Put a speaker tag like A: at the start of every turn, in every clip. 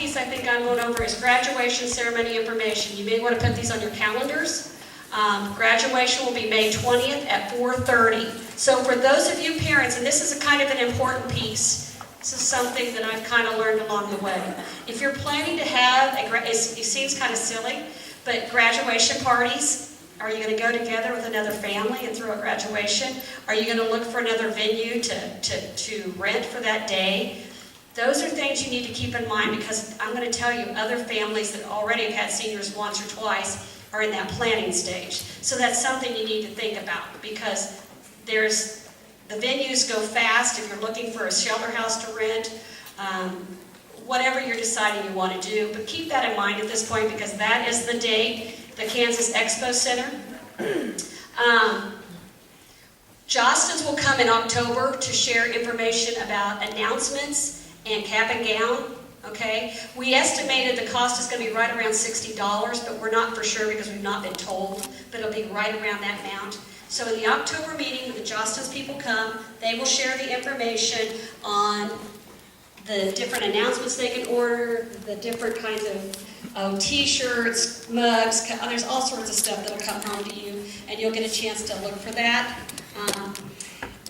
A: piece I think I'm going over is graduation ceremony information. You may want to put these on your calendars. Graduation will be May 20th at 4:30. So for those of you parents, and this is a kind of an important piece, this is something that I've kind of learned along the way. If you're planning to have, it seems kind of silly, but graduation parties, are you going to go together with another family and throw a graduation? Are you going to look for another venue to rent for that day? Those are things you need to keep in mind, because I'm going to tell you, other families that already have had seniors once or twice are in that planning stage. So that's something you need to think about, because the venues go fast if you're looking for a shelter house to rent, whatever you're deciding you want to do. But keep that in mind at this point, because that is the date, the Kansas Expo Center. Jostens will come in October to share information about announcements and cap and gown. Okay, we estimated the cost is going to be right around $60, but we're not for sure because we've not been told, but it'll be right around that amount. So in the October meeting, when the Jostens people come, they will share the information on the different announcements they can order, the different kinds of t-shirts, mugs, there's all sorts of stuff that'll come home to you, and you'll get a chance to look for that.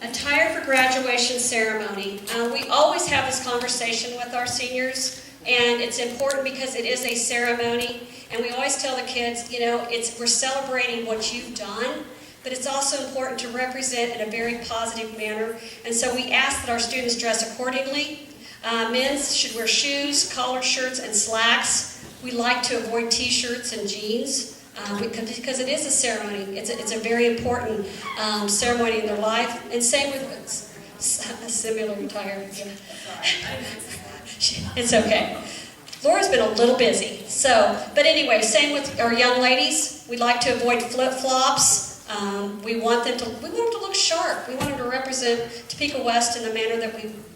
A: Attire for graduation ceremony. We always have this conversation with our seniors, and it's important because it is a ceremony, and we always tell the kids, you know, we're celebrating what you've done, but it's also important to represent in a very positive manner, and so we ask that our students dress accordingly. Men's should wear shoes, collared shirts, and slacks. We like to avoid t-shirts and jeans. Because it is a ceremony. It's a very important ceremony in their life. And same with a similar attire. Yeah. It's okay. Laura's been a little busy. But anyway, same with our young ladies. We like to avoid flip-flops. We want them to look sharp. We want them to represent Topeka West in a manner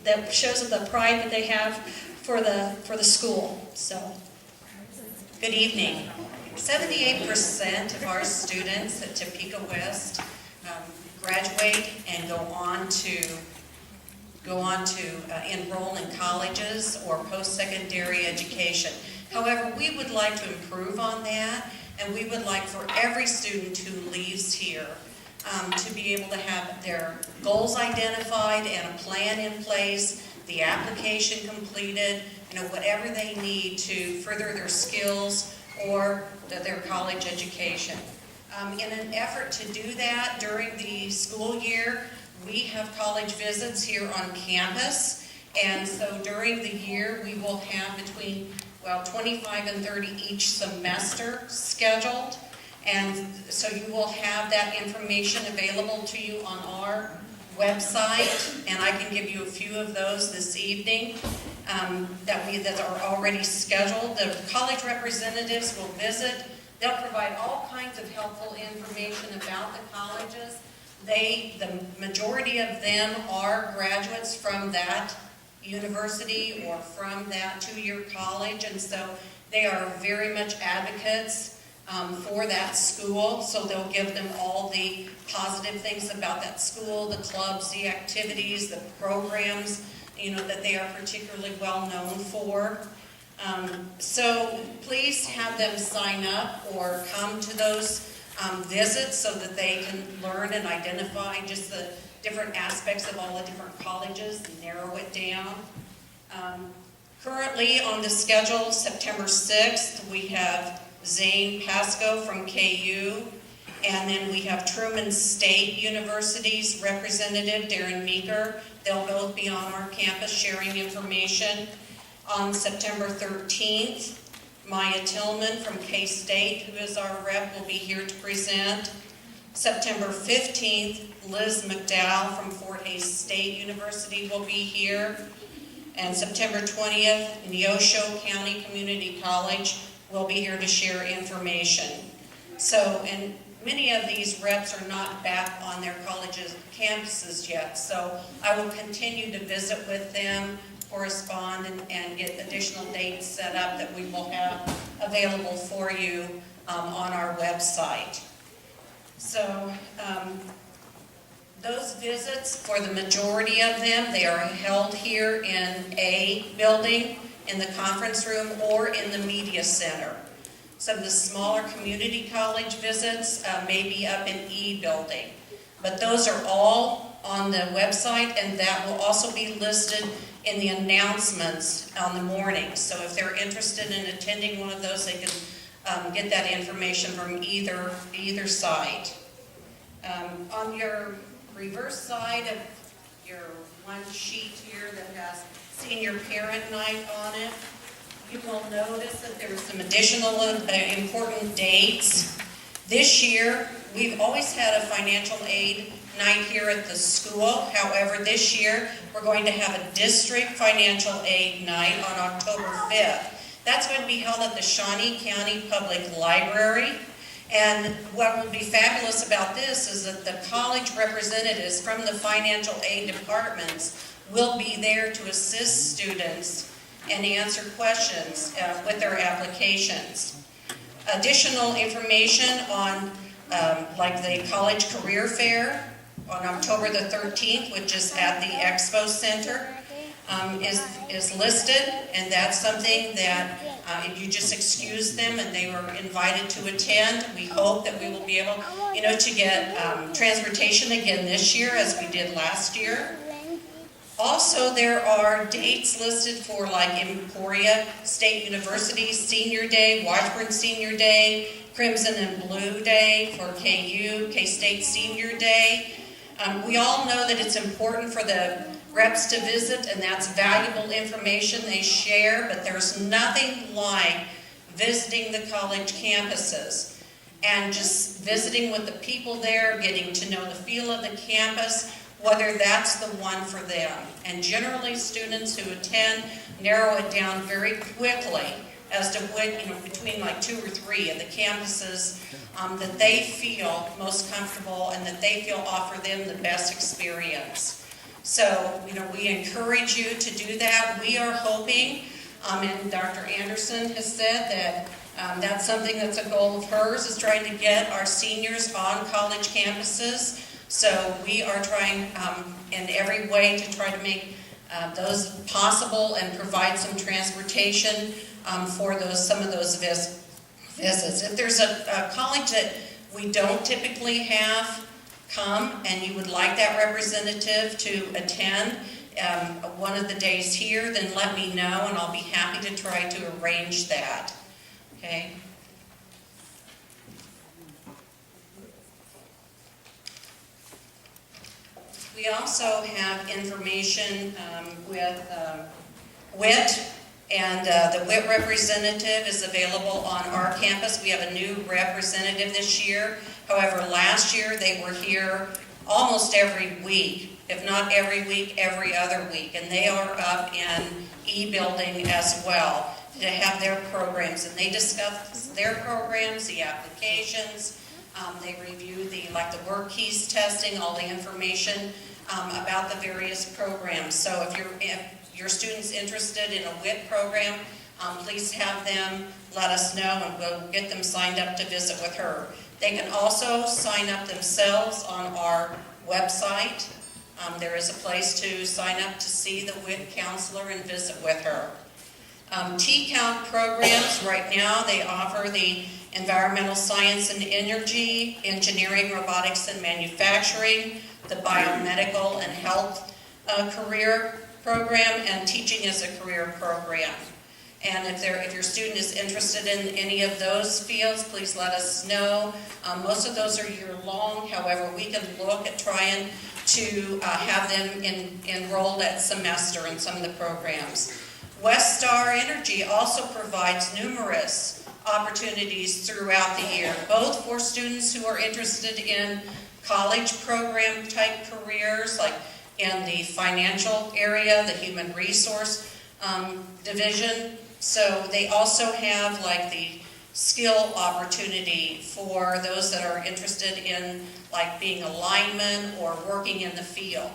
A: that shows them the pride that they have for the school. So,
B: good evening. 78% of our students at Topeka West graduate and go on to enroll in colleges or post-secondary education. However, we would like to improve on that, and we would like for every student who leaves here to be able to have their goals identified and a plan in place, the application completed, whatever they need to further their skills or their college education. In an effort to do that during the school year, we have college visits here on campus, and so during the year we will have between 25 and 30 each semester scheduled, and so you will have that information available to you on our website, and I can give you a few of those this evening that are already scheduled. The college representatives will visit. They'll provide all kinds of helpful information about the colleges. The majority of them are graduates from that university or from that two-year college, and so they are very much advocates for that school, so they'll give them all the positive things about that school, the clubs, the activities, the programs, that they are particularly well known for. So please have them sign up or come to those visits so that they can learn and identify just the different aspects of all the different colleges and narrow it down. Currently on the schedule, September 6th, we have Zane Pasco from KU, and then we have Truman State University's representative, Darren Meeker. They'll both be on our campus sharing information. On September 13th, Maya Tillman from K-State, who is our rep, will be here to present. September 15th, Liz McDowell from Fort Hays State University will be here. And September 20th, Neosho County Community College will be here to share information. So, and many of these reps are not back on their colleges' campuses yet, so I will continue to visit with them, correspond, and get additional dates set up that we will have available for you on our website. So those visits, for the majority of them, they are held here in A building in the conference room or in the media center. Some of the smaller community college visits may be up in E building. But those are all on the website, and that will also be listed in the announcements on the morning. So if they're interested in attending one of those, they can get that information from either site. On your reverse side of your one sheet here that has senior parent night on it, you will notice that there are some additional important dates. This year, we've always had a financial aid night here at the school. However, this year, we're going to have a district financial aid night on October 5th. That's going to be held at the Shawnee County Public Library. And what will be fabulous about this is that the college representatives from the financial aid departments will be there to assist students and answer questions with their applications. Additional information on like the college career fair on October the 13th, which is at the Expo Center, is listed, and that's something that if you just excuse them and they were invited to attend, we hope that we will be able, to get transportation again this year as we did last year. Also, there are dates listed for like Emporia State University Senior Day, Washburn Senior Day, Crimson and Blue Day for KU, K-State Senior Day. We all know that it's important for the reps to visit, and that's valuable information they share, but there's nothing like visiting the college campuses and just visiting with the people there, getting to know the feel of the campus, whether that's the one for them. And generally, students who attend narrow it down very quickly as to what, between like 2 or 3 of the campuses that they feel most comfortable and that they feel offer them the best experience. So, we encourage you to do that. We are hoping, and Dr. Anderson has said that that's something that's a goal of hers, is trying to get our seniors on college campuses. So we are trying in every way to try to make those possible and provide some transportation for some of those visits. If there's a college that we don't typically have come and you would like that representative to attend one of the days here, then let me know and I'll be happy to try to arrange that. Okay? We also have information with WIT, and the WIT representative is available on our campus. We have a new representative this year. However, last year they were here almost every week, if not every week, every other week. And they are up in E building as well to have their programs. And they discuss their programs, the applications. They review the work keys testing, all the information about the various programs. So if your student's interested in a WIT program, please have them let us know and we'll get them signed up to visit with her. They can also sign up themselves on our website. There is a place to sign up to see the WIT counselor and visit with her. T-Count programs, right now they offer the Environmental Science and Energy, Engineering, Robotics and Manufacturing, the Biomedical and Health career program, and Teaching as a Career program. And if your student is interested in any of those fields, please let us know. Most of those are year-long. However, we can look at trying to have them enrolled at semester in some of the programs. Westar Energy also provides numerous opportunities throughout the year, both for students who are interested in college program type careers, like in the financial area, the human resource division. So they also have the skill opportunity for those that are interested in being a lineman or working in the field.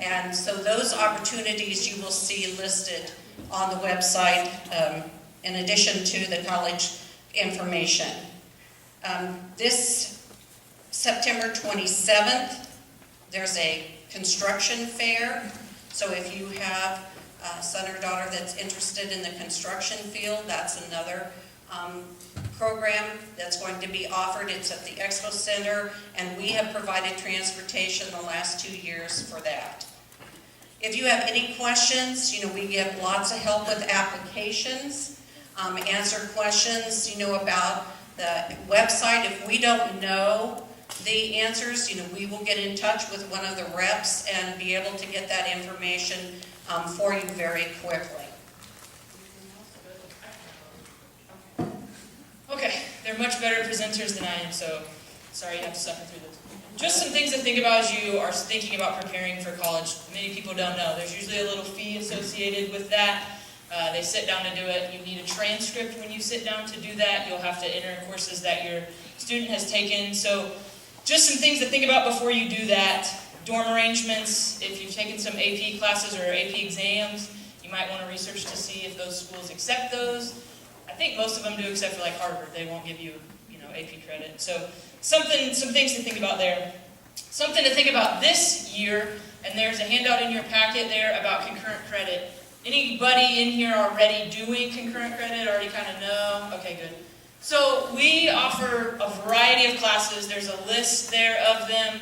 B: And so those opportunities you will see listed on the website in addition to the college information. This September 27th, there's a construction fair. So if you have son or daughter that's interested in the construction field, that's another program that's going to be offered. It's at the Expo Center, and we have provided transportation the last 2 years for that. If you have any questions, we give lots of help with applications, answer questions, about the website. If we don't know the answers, we will get in touch with one of the reps and be able to get that information for you very quickly.
C: Okay, they're much better presenters than I am, so sorry you have to suffer through this. Just some things to think about as you are thinking about preparing for college. Many people don't know. There's usually a little fee associated with that. They sit down to do it. You need a transcript when you sit down to do that. You'll have to enter courses that your student has taken. So just some things to think about before you do that. Dorm arrangements. If you've taken some AP classes or AP exams, you might want to research to see if those schools accept those. I think most of them do, except for like Harvard. They won't give you, AP credit. So some things to think about there. Something to think about this year, and there's a handout in your packet there about concurrent credit. Anybody in here already doing concurrent credit? Already kind of know? Okay, good. So we offer a variety of classes. There's a list there of them.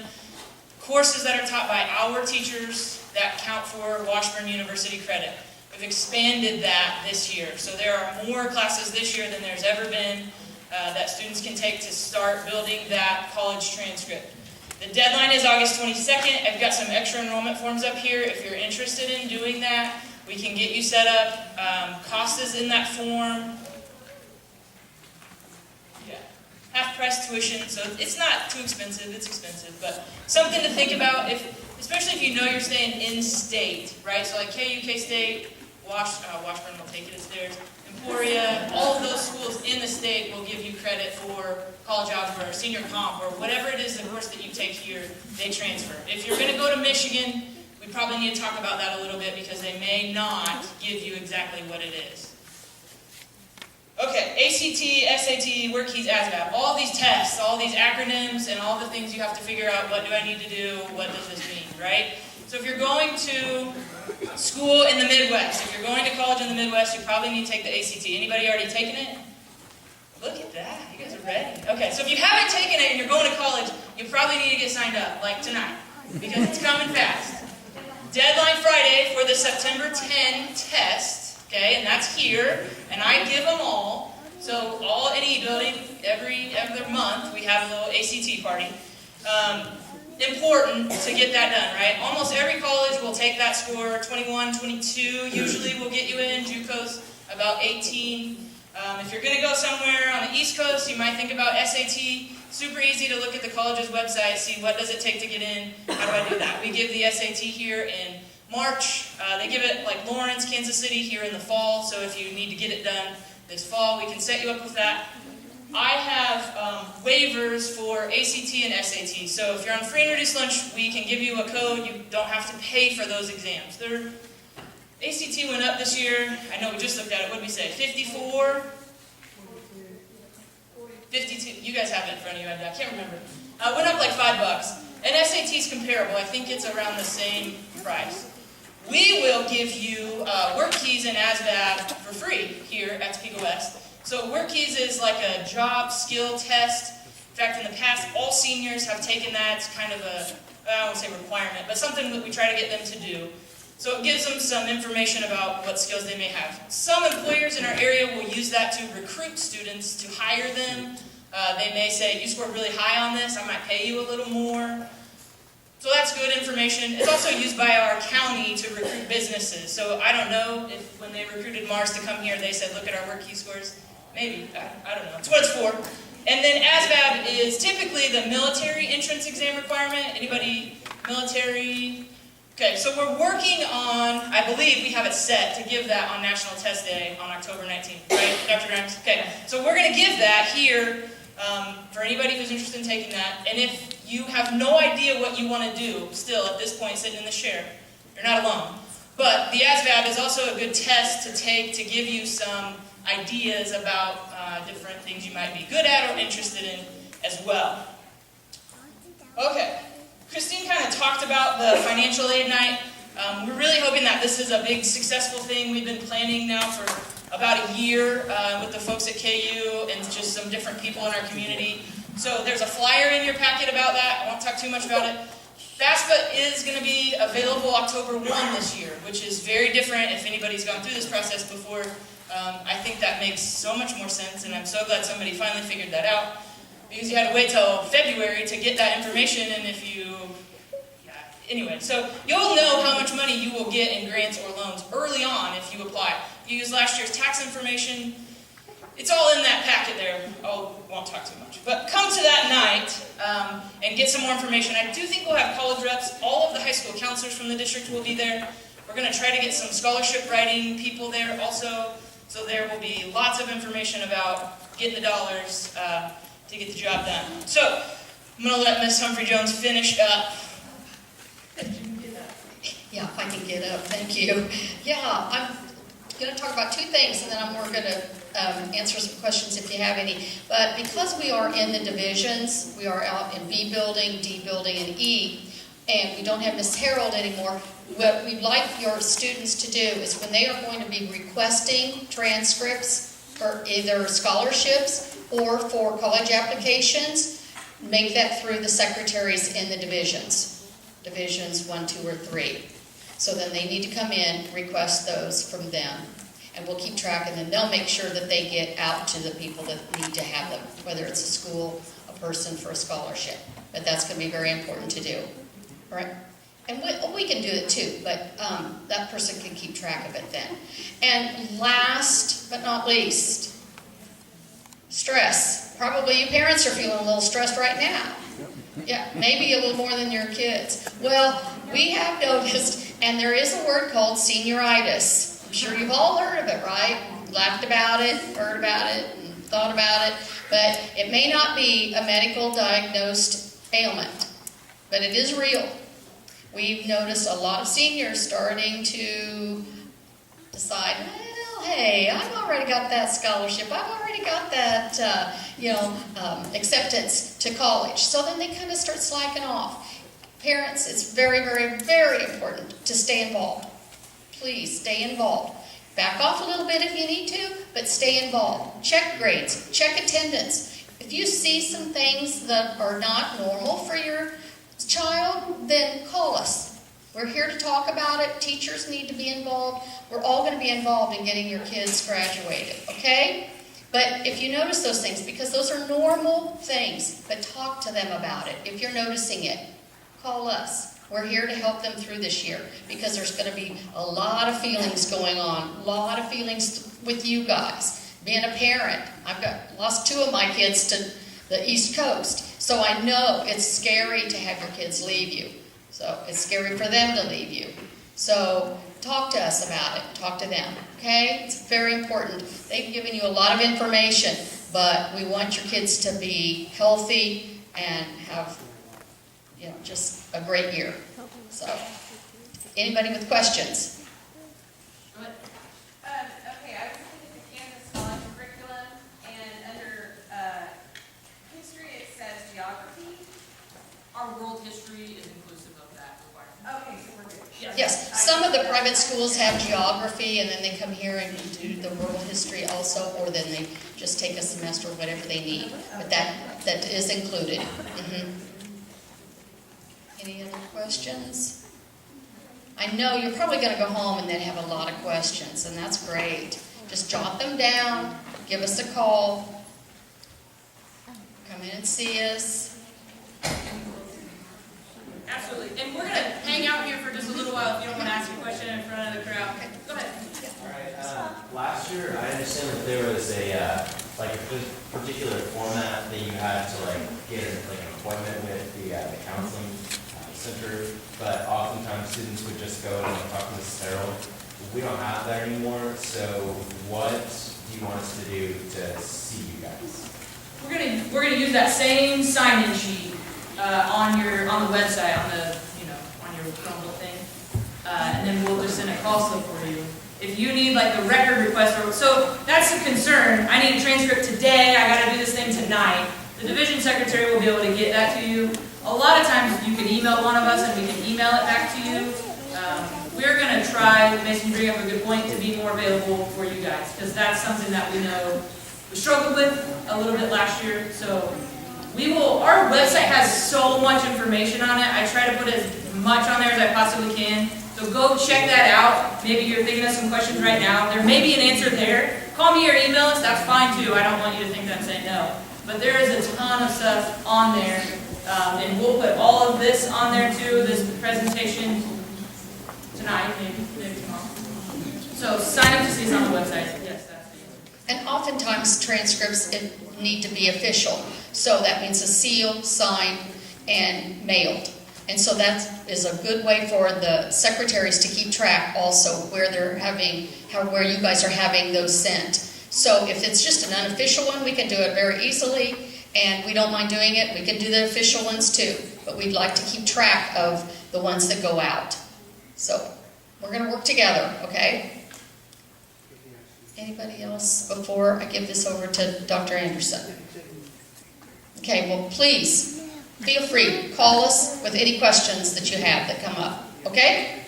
C: Courses that are taught by our teachers that count for Washburn University credit. We've expanded that this year. So there are more classes this year than there's ever been that students can take to start building that college transcript. The deadline is August 22nd. I've got some extra enrollment forms up here. If you're interested in doing that, we can get you set up. Cost is in that form. Yeah, half-price tuition, so it's not too expensive. It's expensive, but something to think about, especially if you know you're staying in-state, right? So like KU, K-State, Washburn will take it as theirs. Emporia, all of those schools in the state will give you credit for college algebra or senior comp or whatever it is the course that you take here, they transfer. If you're going to go to Michigan, we probably need to talk about that a little bit because they may not give you exactly what it is. Okay, ACT, SAT, Work Keys, ASVAB, all these tests, all these acronyms, and all the things you have to figure out, what do I need to do, what does this mean, right? So if you're going to school in the Midwest, if you're going to college in the Midwest, you probably need to take the ACT. Anybody already taken it? Look at that, you guys are ready. Okay, so if you haven't taken it and you're going to college, you probably need to get signed up, like tonight, because it's coming fast. Deadline Friday for the September 10 test, okay, and that's here, and I give them all. So any building, every other month, we have a little ACT party. Important to get that done, right? Almost every college will take that score, 21, 22, usually will get you in. JUCO's about 18. If you're going to go somewhere on the East Coast, you might think about SAT. Super easy to look at the college's website, see what does it take to get in, how do I do that? We give the SAT here in March. They give it like Lawrence, Kansas City here in the fall, so if you need to get it done this fall, we can set you up with that. I have waivers for ACT and SAT, so if you're on free introduced lunch, we can give you a code. You don't have to pay for those exams. ACT went up this year. I know we just looked at it. What did we say? 54? 52. You guys have it in front of you. I can't remember. Went up like $5. And SAT's comparable. I think it's around the same price. We will give you Work Keys and ASVAB for free here at Topeka West. So Work Keys is like a job skill test. In fact, in the past, all seniors have taken that. It's kind of I won't say requirement, but something that we try to get them to do. So it gives them some information about what skills they may have. Some employers in our area will use that to recruit students, to hire them. They may say, you scored really high on this, I might pay you a little more. So that's good information. It's also used by our county to recruit businesses. So I don't know if when they recruited Mars to come here, they said, look at our Work Key scores. Maybe, I don't know. It's what it's for. And then ASVAB is typically the military entrance exam requirement. Anybody military? Okay, so we're working on, I believe we have it set to give that on National Test Day on October 19th, right, Dr. Grimes? Okay, so we're going to give that here for anybody who's interested in taking that. And if you have no idea what you want to do, still at this point sitting in the chair, you're not alone. But the ASVAB is also a good test to take to give you some ideas about different things you might be good at or interested in as well. Okay. Christine kind of talked about the financial aid night. We're really hoping that this is a big successful thing. We've been planning now for about a year with the folks at KU and just some different people in our community. So there's a flyer in your packet about that. I won't talk too much about it. FAFSA is going to be available October 1 this year, which is very different. If anybody's gone through this process before, I think that makes so much more sense, and I'm so glad somebody finally figured that out, because you had to wait till February to get that information, and if you... Anyway, so you'll know how much money you will get in grants or loans early on if you apply. You use last year's tax information. It's all in that packet there. I won't talk too much. But come to that night and get some more information. I do think we'll have college reps. All of the high school counselors from the district will be there. We're going to try to get some scholarship writing people there also. So there will be lots of information about getting the dollars to get the job done. So I'm going to let Ms. Humphrey-Jones finish up.
D: Yeah, if I can get up, thank you. Yeah, I'm going to talk about two things, and then we're going to answer some questions if you have any. But because we are in the divisions, we are out in B building, D building, and E, and we don't have Miss Harold anymore, what we'd like your students to do is when they are going to be requesting transcripts for either scholarships or for college applications, make that through the secretaries in the divisions 1, 2, or 3. So then they need to come in, request those from them, and we'll keep track, and then they'll make sure that they get out to the people that need to have them, whether it's a school, a person for a scholarship. But that's going to be very important to do. All right? And we can do it too, but that person can keep track of it then. And last but not least, stress. Probably you parents are feeling a little stressed right now. Yeah, maybe a little more than your kids. Well, we have noticed, and there is a word called senioritis. I'm sure you've all heard of it, right? Laughed about it, heard about it, and thought about it. But it may not be a medical diagnosed ailment, but it is real. We've noticed a lot of seniors starting to decide, well, hey, I've already got that scholarship. I've already got that, acceptance to college. So then they kind of start slacking off. Parents, it's very, very, very important to stay involved. Please stay involved. Back off a little bit if you need to, but stay involved. Check grades, check attendance. If you see some things that are not normal for your child, then call us. We're here to talk about it. Teachers need to be involved. We're all going to be involved in getting your kids graduated, okay? But if you notice those things, because those are normal things, but talk to them about it. If you're noticing it, call us. We're here to help them through this year because there's going to be a lot of feelings going on, a lot of feelings with you guys. Being a parent, I've lost 2 of my kids to the East Coast, so I know it's scary to have your kids leave you. So it's scary for them to leave you. So talk to us about it. Talk to them, okay? It's very important. They've given you a lot of information, but we want your kids to be healthy and have, just a great year. So, anybody with questions?
E: Okay, I was looking at the Kansas College curriculum, and under history it says geography.
C: Our world history is inclusive of that requirement.
E: Okay, so we're good.
D: Yes, some of the private schools have geography, and then they come here and do the world history also, or then they just take a semester, whatever they need. But that is included. Any other questions? I know you're probably going to go home and then have a lot of questions, and that's great. Just jot them down, give us a call, come in and see us.
C: Absolutely. And we're going to hang out here for just a little while if you don't want to ask a question in front of the crowd.
D: Okay.
C: Go ahead.
F: All right. Last year, I understand that there was a particular format that you had to get an appointment with the counseling center, but oftentimes students would just go and talk to Mrs. Harold. We don't have that anymore. So what do you want us to do to see you guys?
C: We're gonna use that same sign-in sheet on the website on your Chromebook thing, and then we'll just send a call slip for you. If you need the record request, so that's the concern. I need a transcript today. I got to do this thing tonight. The division secretary will be able to get that to you. A lot of times you can email one of us and we can email it back to you. We try, Mason, you bring up a good point, to be more available for you guys, because that's something that we know we struggled with a little bit last year. So our website has so much information on it. I try to put as much on there as I possibly can. So go check that out. Maybe you're thinking of some questions right now. There may be an answer there. Call me or email us, that's fine too. I don't want you to think that I'm saying no. But there is a ton of stuff on there. And we'll put all of this on there too, this presentation tonight, maybe tomorrow. So sign up to see us on the website. Yes, that's the answer.
D: And oftentimes transcripts need to be official. So that means a seal, signed, and mailed. And so that is a good way for the secretaries to keep track also where where you guys are having those sent. So if it's just an unofficial one, we can do it very easily, and we don't mind doing it. We can do the official ones too, but we'd like to keep track of the ones that go out. So we're going to work together, okay? Anybody else before I give this over to Dr. Anderson? Okay, well, please feel free. Call us with any questions that you have that come up, okay?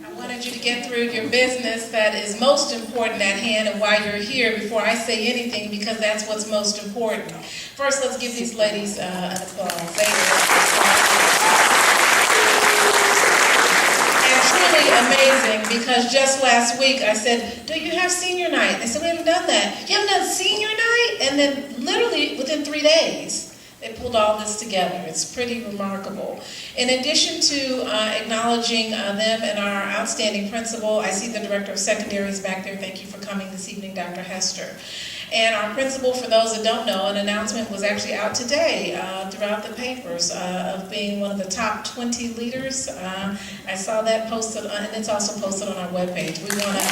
G: I wanted you to get through your business that is most important at hand and why you're here before I say anything, because that's what's most important. First, let's give these ladies an applause. And truly amazing, because just last week I said, do you have senior night? They said, we haven't done that. You haven't done senior night? And then literally within 3 days, they pulled all this together. It's pretty remarkable. In addition to acknowledging them and our outstanding principal, I see the Director of Secondaries back there. Thank you for coming this evening, Dr. Hester. And our principal, for those that don't know, an announcement was actually out today throughout the papers of being one of the top 20 leaders. I saw that posted, and it's also posted on our webpage. We want to...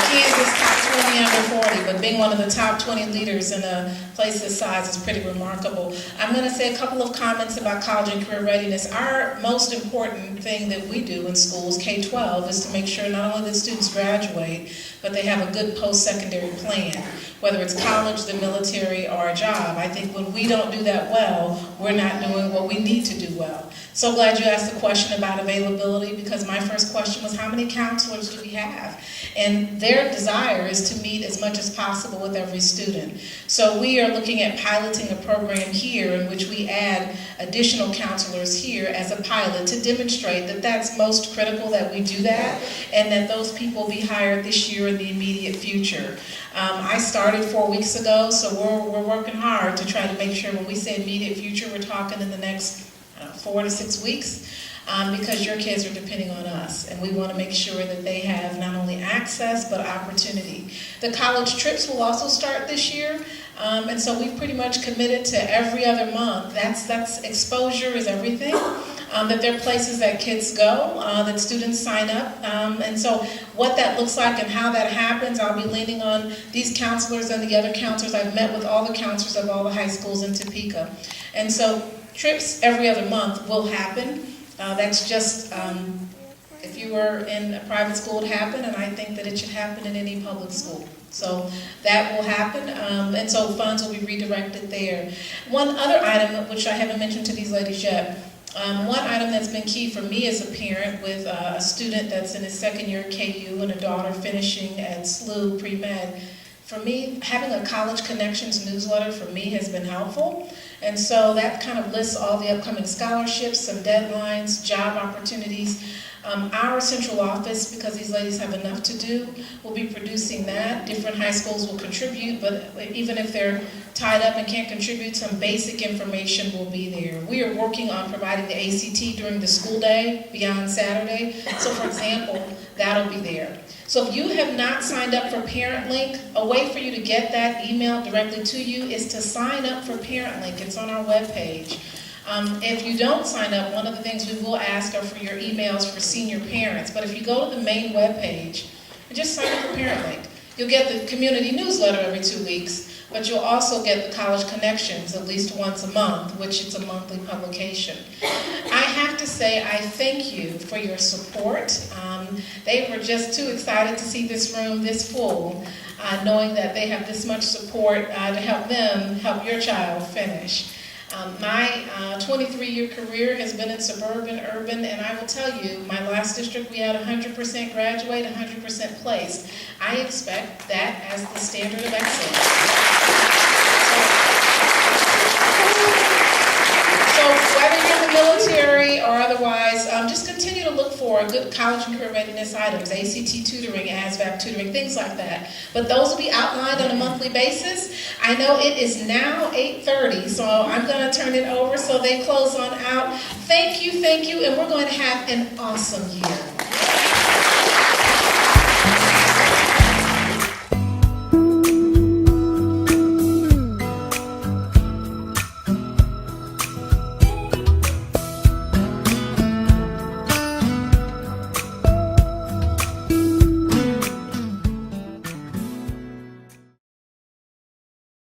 G: Kansas top 20 under 40, but being one of the top 20 leaders in a place this size is pretty remarkable. I'm going to say a couple of comments about college and career readiness. Our most important thing that we do in schools, K-12, is to make sure not only the students graduate, but they have a good post-secondary plan, whether it's college, the military, or a job. I think when we don't do that well, we're not doing what we need to do well. So glad you asked the question about availability, because my first question was, how many counselors do we have? And their desire is to meet as much as possible with every student. So we are looking at piloting a program here in which we add additional counselors here as a pilot to demonstrate that that's most critical that we do that, and that those people be hired this year in the immediate future. I started 4 weeks ago, so we're working hard to try to make sure when we say immediate future, we're talking in the next 4 to 6 weeks. Because your kids are depending on us, and we want to make sure that they have not only access but opportunity. The college trips will also start this year, and so we pretty much committed to every other month. That's exposure is everything. That there are places that kids go, that students sign up, and so what that looks like and how that happens, I'll be leaning on these counselors and the other counselors. I've met with all the counselors of all the high schools in Topeka, and so trips every other month will happen. That's just, if you were in a private school, it happened, and I think that it should happen in any public school. So that will happen, and so funds will be redirected there. One other item, which I haven't mentioned to these ladies yet, one item that's been key for me as a parent with a student that's in his second year at KU and a daughter finishing at SLU pre-med, for me, having a College Connections newsletter for me has been helpful. And so that kind of lists all the upcoming scholarships, some deadlines, job opportunities. Our central office, because these ladies have enough to do, will be producing that. Different high schools will contribute, but even if they're tied up and can't contribute, some basic information will be there. We are working on providing the ACT during the school day beyond Saturday. So for example, that'll be there. So if you have not signed up for Parent Link, a way for you to get that email directly to you is to sign up for Parent Link. It's on our webpage. If you don't sign up, one of the things we will ask are for your emails for senior parents. But if you go to the main webpage and just sign up for Parent Link, you'll get the community newsletter every 2 weeks, but you'll also get the College Connections at least once a month, which it's a monthly publication. I have to say I thank you for your support. They were just too excited to see this room this full, knowing that they have this much support to help them help your child finish. My 23-year career has been in suburban, urban, and I will tell you, my last district, we had 100% graduate, 100% placed. I expect that as the standard of excellence. So whether you're in the military or otherwise, just continue to look for good college and career readiness items, ACT tutoring, ASVAB tutoring, things like that. But those will be outlined on a monthly basis. I know it is now 8:30, so I'm going to turn it over so they close on out. Thank you, and we're going to have an awesome year.